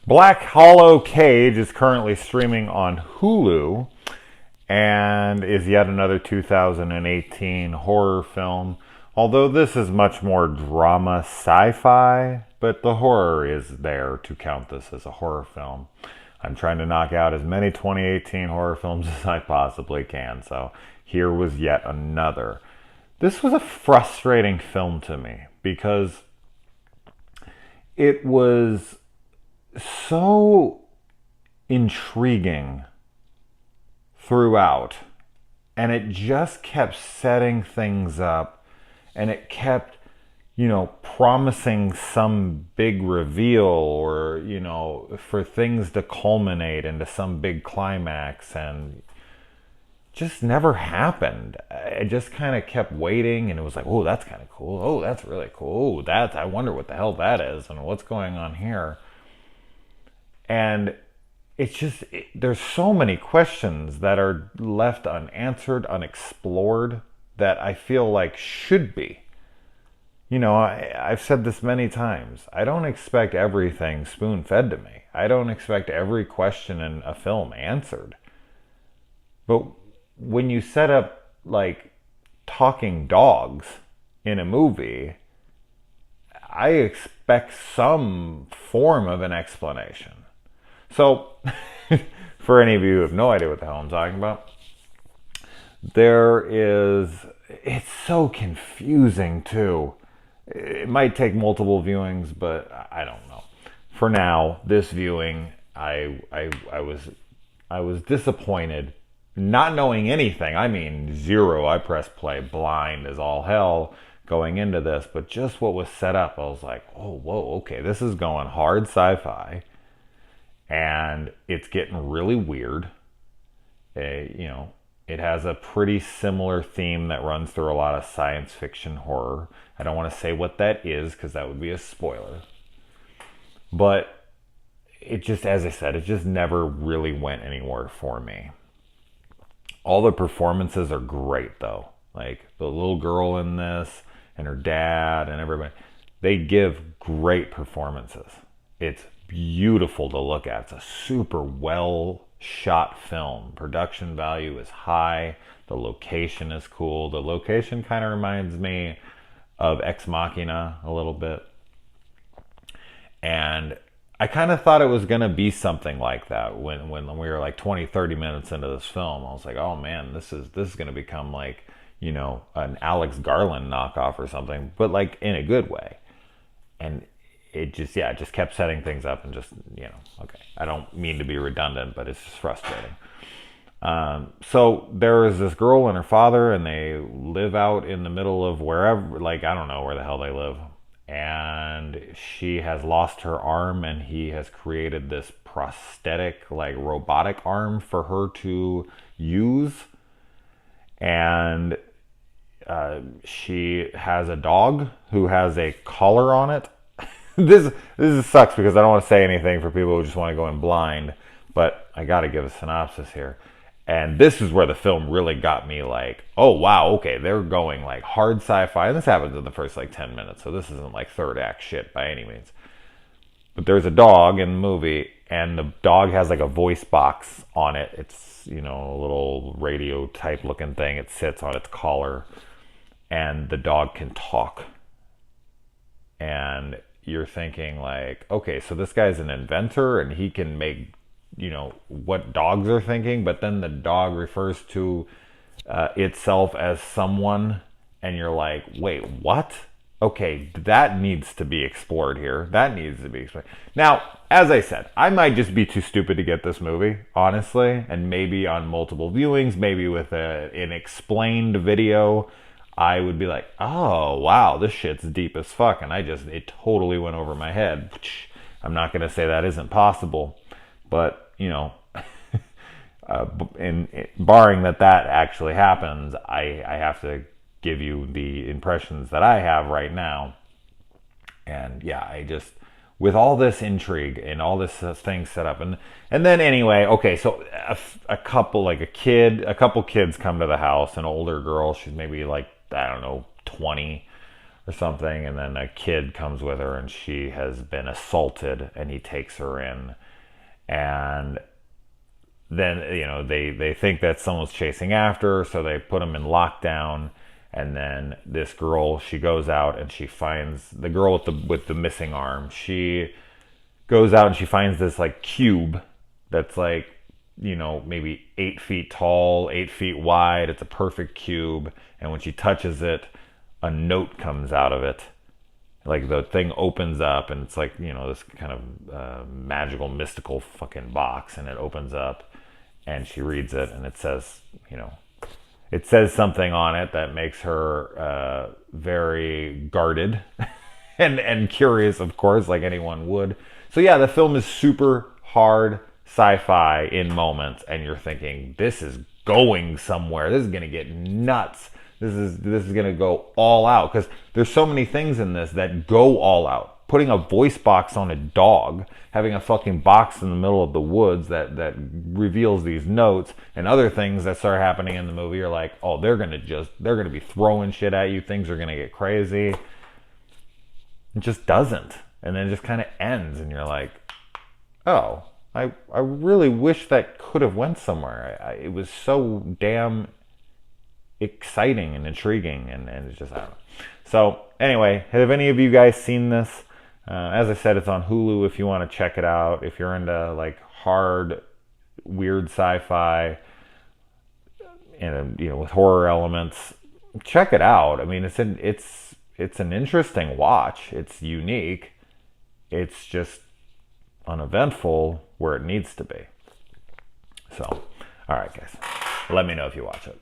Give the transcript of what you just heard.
Black Hollow Cage is currently streaming on Hulu and is yet another 2018 horror film. Although this is much more drama sci-fi, but the horror is there to count this as a horror film. I'm trying to knock out as many 2018 horror films as I possibly can, so here was yet another. This was a frustrating film to me because it was so intriguing throughout, and it just kept setting things up, and it kept, promising some big reveal or, for things to culminate into some big climax, and just never happened. I just kind of kept waiting, and it was like, oh, that's kind of cool. Oh, that's really cool. Oh, I wonder what the hell that is and what's going on here. And it's just, there's so many questions that are left unanswered, unexplored, that I feel like should be. I've said this many times. I don't expect everything spoon-fed to me. I don't expect every question in a film answered. But when you set up, like, talking dogs in a movie, I expect some form of an explanation. So, for any of you who have no idea what the hell I'm talking about, it's so confusing too. It might take multiple viewings, but I don't know. For now, this viewing, I was disappointed, not knowing anything. I mean, zero. I pressed play blind as all hell going into this, but just what was set up, I was like, oh, whoa, okay, this is going hard sci-fi. And it's getting really weird. It has a pretty similar theme that runs through a lot of science fiction horror. I don't want to say what that is because that would be a spoiler. But it just, as I said, it just never really went anywhere for me. All the performances are great though. Like the little girl in this and her dad and everybody. They give great performances. It's beautiful to look at. It's a super well shot film. Production value is high. The location is cool. The location kind of reminds me of Ex Machina a little bit. And I kind of thought it was going to be something like that when we were like 20, 30 minutes into this film. I was like, oh man, this is going to become like, an Alex Garland knockoff or something, but like in a good way. And it just kept setting things up and just, okay. I don't mean to be redundant, but it's just frustrating. So there is this girl and her father, and they live out in the middle of wherever, like, I don't know where the hell they live. And she has lost her arm, and he has created this prosthetic, like, robotic arm for her to use. And she has a dog who has a collar on it. This sucks because I don't want to say anything for people who just want to go in blind, but I got to give a synopsis here. And this is where the film really got me like, oh wow, okay, they're going like hard sci-fi. And this happens in the first like 10 minutes, so this isn't like third act shit by any means. But there's a dog in the movie, and the dog has like a voice box on it. It's, a little radio type looking thing. It sits on its collar, and the dog can talk. And you're thinking like, okay, so this guy's an inventor and he can make, what dogs are thinking, but then the dog refers to itself as someone, and you're like, wait, what? Okay, that needs to be explored here. That needs to be explored. Now, as I said, I might just be too stupid to get this movie, honestly, and maybe on multiple viewings, maybe with an explained video, I would be like, oh, wow, this shit's deep as fuck. And it totally went over my head. I'm not going to say that isn't possible. But, barring that actually happens, I have to give you the impressions that I have right now. And yeah, with all this intrigue and all this thing set up. And then anyway, okay, so a couple kids come to the house, an older girl, she's maybe like, I don't know, 20 or something, and then a kid comes with her and she has been assaulted and he takes her in, and then they think that someone's chasing after her, so they put him in lockdown. And then this girl, she goes out and she finds the girl with the missing arm. She goes out and she finds this like cube that's like, maybe 8 feet tall, 8 feet wide. It's a perfect cube. And when she touches it, a note comes out of it. Like the thing opens up and it's like, this kind of magical, mystical fucking box. And it opens up and she reads it and it says, it says something on it that makes her very guarded and curious, of course, like anyone would. So yeah, the film is super hard sci-fi in moments, and you're thinking, this is going somewhere. This is gonna get nuts. This is gonna go all out, because there's so many things in this that go all out. Putting a voice box on a dog, having a fucking box in the middle of the woods that reveals these notes, and other things that start happening in the movie. You're like, oh, they're gonna be throwing shit at you. Things are gonna get crazy. It just doesn't, and then it just kind of ends, and you're like, oh, I really wish that could have went somewhere. It was so damn exciting and intriguing, and it's just, I don't know. So anyway, have any of you guys seen this? As I said, it's on Hulu if you want to check it out. If you're into like hard, weird sci-fi, and with horror elements, check it out. I mean, it's an interesting watch. It's unique. It's just uneventful where it needs to be. So, all right, guys, let me know if you watch it.